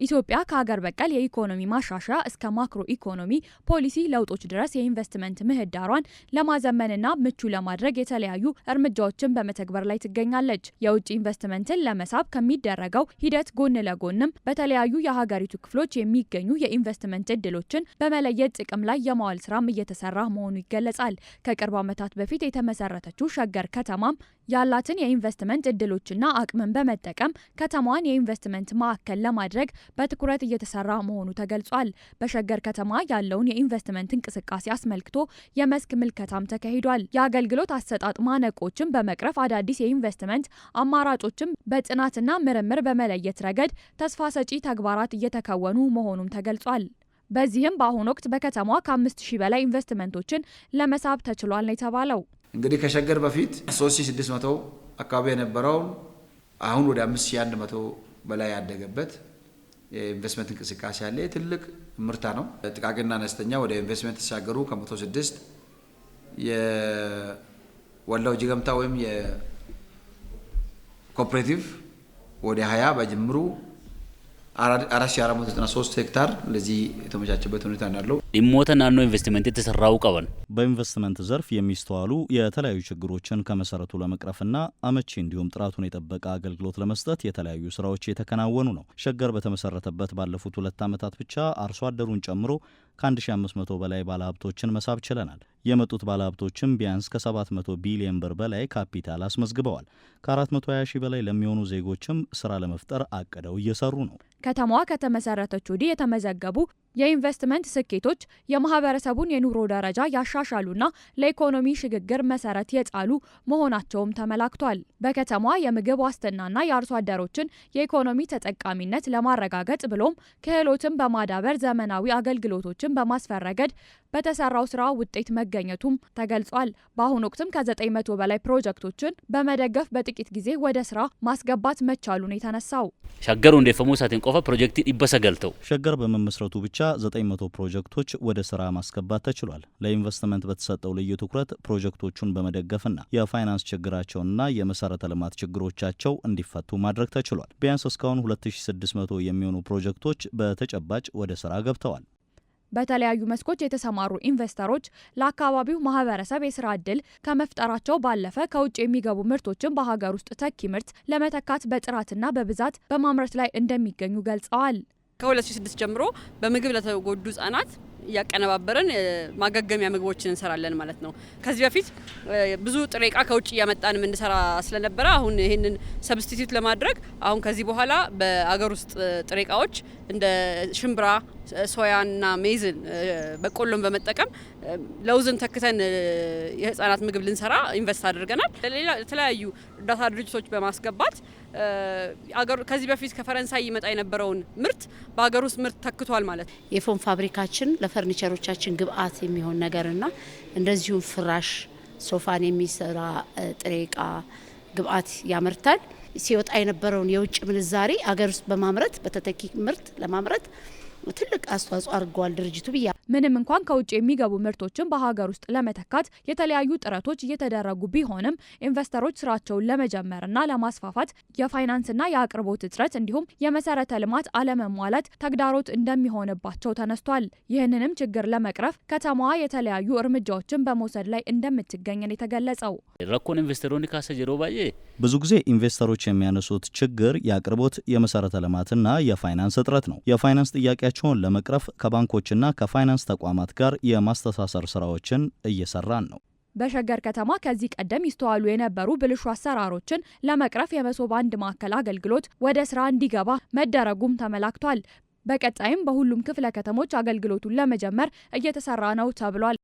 ኢትዮጵያ ከሀገር በቀል የኢኮኖሚ ማሻሻያ እስከ ማክሮ ኢኮኖሚ ፖሊሲ ለውጦች ድረስ የኢንቨስትመንት ምህዳሯን ለማዘመንና ምቹ ለማድረግ የተለያዩ እርምጃዎችን በመተግበር ላይ ትገኛለች። የውጭ ኢንቨስትመንትን ለመሳብ ከሚደረገው ሂደት ጎን ለጎንም በተለያዩ የሀገሪቱ ክፍሎች የሚገኙ የኢንቨስትመንት እድሎችን በመለየት ጥቅም ላይ የማዋል ስራም እየተሰራ መሆኑ ይገለጻል። ከቅርብ ዓመታት በፊት የተመሰረተችው ሸገር ከተማም ያላትን የኢንቨስትመንት እድሎችና አቅምን በመጠቀም ከተማዋን የኢንቨስትመንት ማዕከል ለማድረግ በትኩረት እየተሰራ መሆኑ ተገልጿል። በሸገር ከተማ ያለውን የኢንቨስትመንት እንቅስቃሴ አስመልክቶ የመስክ ምልከታም ተካሂዷል። የአገልግሎት አሰጣጥ ማነቆችን በመቅረፍ አዳዲስ የኢንቨስትመንት አማራጮችን በጥናትና ምርምር በመለየት ረገድ ተስፋ ሰጪ ተግባራት እየተከወኑ መሆኑም ተገልጿል። በዚህም በአሁኑ ወቅት በከተማዋ ከ5000 በላይ ኢንቨስትመንቶችን ለመሳብ ተችሏል ነው የተባለው። እንግዲህ ከሸገር በፊት 3600 አካባቢ የነበረው አሁን ወደ 5100 በላይ ያደገበት የኢንቨስትመንት እንቅስቃሴ ያለ ትልቅ ምርታ ነው። ጥቃቅንና አነስተኛ ወደ ኢንቨስትመንት ተሻገሩ ከ106 የወላው ጅገምታ ወይም የኮኦፐሬቲቭ ወደ 20 በጅምሩ 4493 ሄክታር ለዚህ የተመቻቸበት ሁኔታ እንዳለው ዲሞታ ናኖ ኢንቨስትመንት የተሰራው ቀበን በኢንቨስትመንት ዘርፍ የሚስተዋሉ የተለያዩ ችግሮችን ከመሰረቱ ለመቅረፍና አመቺ እንዲሁም ጥራቱን የጠበቀ አገልግሎት ለመስጠት የተለያዩ ስራዎች የተከናወኑ ነው። ሸገር በተመሰረተበት ባለፉት 2 ዓመታት ብቻ አርሶ አደሩን ጨምሮ ከ1500 በላይ ባለሀብቶችን መሳብ ችለናል። የመጡት ባለሀብቶችም ቢያንስ ከ700 ቢሊዮን ብር በላይ ካፒታል አስመዝግበዋል። ከ420 ሺህ በላይ ለሚሆኑ ዜጎችም ስራ ለመፍጠር አቅደው እየሰሩ ነው። ከተማዋ ከተመሰረተች ወዲህ የተመዘገቡ የኢንቨስትመንት ስኬቶች የማህበረሰቡን የኑሮ ደረጃ ያሻሻሉና ለኢኮኖሚ ሽግግር መሰረት የጣሉ መሆናቸውም ተመላክቷል። በከተማዋ የምግብ ዋስትናና የአርሶ አደሮችን የኢኮኖሚ ተጠቃሚነት ለማረጋገጥ ብሎም ክህሎትን በማዳበር ዘመናዊ አገልግሎቶችን በማስፈር ረገድ በተሰራው ስራ ውጤት መገኘቱም ተገልጿል። በአሁኑ ወቅትም ከ900 በላይ ፕሮጀክቶችን በመደገፍ በጥቂት ጊዜ ወደ ስራ ማስገባት መቻሉን የተነሳው ሸገሩ እንደፈሙ ሳትን ቆፈ ፕሮጀክት ይበሰገልተው ሸገር በመመስረቱ ብቻ 900 ፕሮጀክቶች ወደ ስራ ማስገባት ተችሏል። ለኢንቨስትመንት በተሰጠው ልዩ ትኩረት ፕሮጀክቶቹን በመደገፍና የፋይናንስ ችግራቸውንና የመሰረተ ልማት ችግሮቻቸው እንዲፈቱ ማድረግ ተችሏል። ቢያንስ እስካሁን 2600 የሚሆኑ ፕሮጀክቶች በተጨባጭ ወደ ስራ ገብተዋል። በተለያዩ መስኮች የተሰማሩ ኢንቨስተሮች ለአካባቢው ማህበረሰብ የስራ ዕድል ከመፍጠራቸው ባለፈ ከውጭ የሚገቡ ምርቶችን በሀገር ውስጥ ተኪ ምርት ለመተካት በጥራትና በብዛት በማምረት ላይ እንደሚገኙ ገልጸዋል። ከ2006 ጀምሮ በምግብ ለተጎዱ ህጻናት ያቀነባበረን ማገገሚያ ምግቦችን እንሰራለን ማለት ነው። ከዚህ በፊት ብዙ ጥሬ ዕቃ ከውጭ እያመጣን እንሰራ ስለነበረ አሁን ይሄንን ሰብስቲቲዩት ለማድረግ አሁን ከዚህ በኋላ በአገር ውስጥ ጥሬ ዕቃዎች እንደ ሽምብራ፣ ሶያና ሜዝን በቆሎን በመጠቀም ለውዝን ተክተን የህፃናት ምግብ ልንሰራ ኢንቨስት አድርገናል። የተለያዩ እርዳታ ድርጅቶች በማስገባት ከዚህ በፊት ከፈረንሳይ ይመጣ የነበረውን ምርት በአገር ውስጥ ምርት ተክቷል ማለት ነው። የፎም ፋብሪካችን ለፈርኒቸሮቻችን ግብአት የሚሆን ነገርና እንደዚሁም ፍራሽ፣ ሶፋን የሚሰራ ጥሬ ዕቃ ግብአት ያመርታል። ሲወጣ የነበረውን የውጭ ምንዛሪ አገር ውስጥ በማምረት በተተኪ ምርት ለማምረት ትልቅ አስተዋጽኦ አድርጓል ድርጅቱ ብያ። ምንም እንኳን ከውጭ የሚገቡ ምርቶችን በሀገር ውስጥ ለመተካት የተለያዩ ጥረቶች እየተደረጉ ቢሆንም ኢንቨስተሮች ስራቸውን ለመጀመርና ለማስፋፋት የፋይናንስና የአቅርቦት እጥረት እንዲሁም የመሰረተ ልማት አለመሟላት ተግዳሮት እንደሚሆንባቸው ተነስቷል። ይህንንም ችግር ለመቅረፍ ከተማዋ የተለያዩ እርምጃዎችን በመውሰድ ላይ እንደምትገኝ ነው የተገለጸው። ረኮን ኢንቨስተሮኒ ካሰ ጀሮ ባዬ ብዙ ጊዜ ኢንቨስተሮች የሚያነሱት ችግር የአቅርቦት የመሰረተ ልማትና የፋይናንስ እጥረት ነው። የፋይናንስ ጥያቄያቸውን ለመቅረፍ ከባንኮችና ከፋይናንስ ተቋማት ጋር የማስተሳሰር ስራዎችን እየሰራን ነው። በሸገር ከተማ ከዚህ ቀደም ይስተዋሉ የነበሩ ብልሹ አሰራሮችን ለመቅረፍ የመሶብ አንድ ማዕከል አገልግሎት ወደ ስራ እንዲገባ መደረጉም ተመላክቷል። በቀጣይም በሁሉም ክፍለ ከተሞች አገልግሎቱን ለመጀመር እየተሰራ ነው ተብሏል።